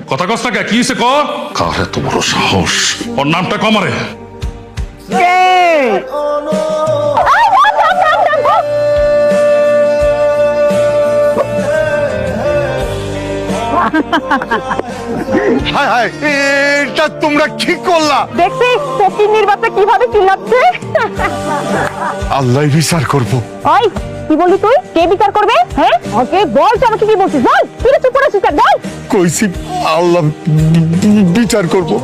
কথা কস না কি হয়েছে ক কার এত বড় সাহস ওর নামটা কমারে এটা তোমরা কি করলা? দেখছিস ফকিন্নির বাচ্চা কিভাবে চিল্লাচ্ছে। আল্লাহ বিচার করবো। ওই কি বললি তুই? কে বিচার করবে? হ্যাঁ ওকে বল তো, আমাকে কি বলছিস বল। তুই চুপ করে আছিস কেন? বল। কইছি আল্লাহ বিচার করবো।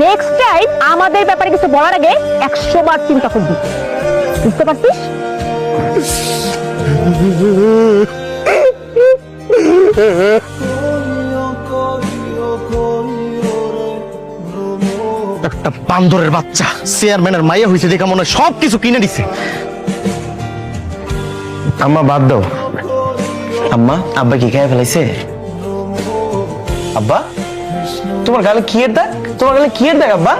নেক্সট টাইম আমাদের ব্যাপারে কিছু বলার আগে 100 বার চিন্তা করবি, বুঝতে পারছিস? একটা বান্দরের বাচ্চা চেয়ারম্যানের মাইয়া হয়েছে দেখা মনে হয় সবকিছু কিনে দিছে। আম্মা বাদ দাও। আম্মা আব্বা কি খেয়ে ফেলাইছে? আব্বা তোমার গালে কি এর দাগ? তোমার গালে কি এর দাগ আব্বা?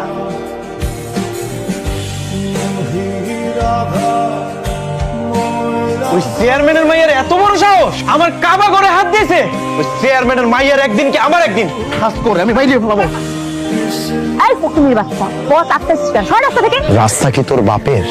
ওই চেয়ারম্যানের মাইয়ার এত বড় সাহস আমার কাবা করে হাত দিয়েছে। ওই চেয়ারম্যানের মাইয়ার একদিন কি আমার একদিন হাত করে আমি বাইরে ফেলাবো। এই ফকিন্নির বাচ্চা বস আসতেছিস কেন? সর রাস্তা থেকে। রাস্তা কি তোর বাপের?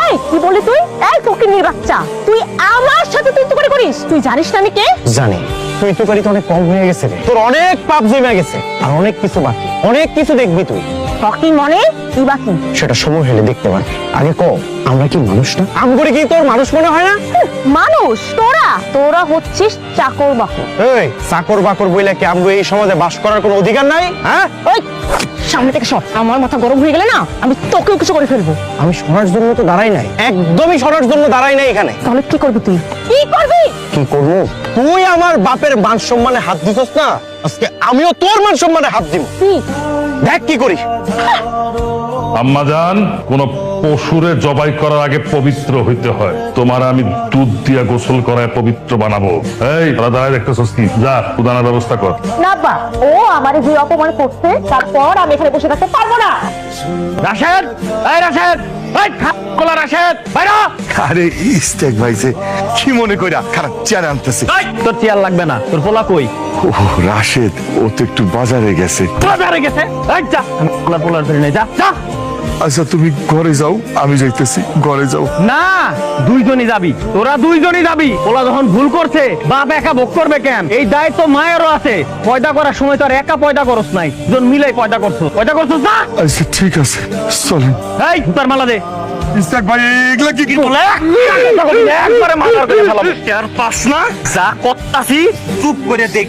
এই কি বললি তুই? এই ফকিন্নির বাচ্চা তুই আমার সাথে তুই তো করিস? তুই জানিস না আমি কে? জানি তুই তো করি তো অনেক কম হয়ে গেছে রে। তোর অনেক পাপ জমে গেছে আর অনেক কিছু বাকি, অনেক কিছু দেখবি তুই। ফকিন মনে কি বাকি? সেটা সময় হলে দেখতে পারবি। আগে ক আমরা কি মানুষ না? আমগরে কি তোর মানুষ মনে হয় না? মানুষ তোরা? তোরা হচ্ছিস চাকর বাকর। এই চাকর বাকর বইলে কি আমগো এই সমাজে বাস করার কোনো অধিকার নাই? হ্যাঁ ওই সামনে থেকে সর, আমার মাথা গরম হয়ে গেলে না আমি তোকেও কিছু করে ফেলবো। আমি সরার জন্য তো দাঁড়াই নাই, একদমই সরার জন্য দাঁড়াই নাই এখানে। তাহলে কি করবি তুই? কি করবি? কি করবো? তুই আমার বাপের মান সম্মানে হাত দিছস না, আজকে আমিও তোর মান সম্মানে হাত দিব। কি? দেখ কি করি। আম্মাজান কোন পশুরে জবাই করার আগে পবিত্র হইতে হয়। তোমার আমি দুধ দিয়া গোসল করায় পবিত্র বানাবো। এই দাঁড়ায় দেখতেছস কি? যা উদানার ব্যবস্থা কর। না বা ও আমারে যে অপমান করছে তারপর আমি এখানে বসে থাকতে পারবো না। রাশেদ, এই রাশেদ, এই কলা রাশেদ, বাইরে। আরে ইস্তেক ভাইছে কি মনে কইরা খারাপ চেয়ার আনতেছে। তোর চেয়ার লাগবে না, তোর পোলা কই? ও রাশেদ ও তো একটু বাজারে গেছে। বাজারে গেছে? এই যা, পোলার ধরে নে, যা যা। আচ্ছা তুমি ঘরে যাও, আমি যাইতেছি। ঘরে যাও। না দুইজনই যাবি, তোরা দুইজনই যাবি। ওলা যখন ভুল করছে বাপ একা ভোগ করবে কেন? এই দায়িত্ব মায়েরও আছে। পয়দা করার সময় তো আর একা পয়দা করস নাই, দুজন মিলাই পয়দা করছো। পয়দা করছো যা। আচ্ছা ঠিক আছে চলেন। এই জুতার মালা দে। ইস্তেক ভাই এগুলা কি একবারে মাথার করে ফেলাবো। আর পাস না যা করতাছি চুপ করে দেখ।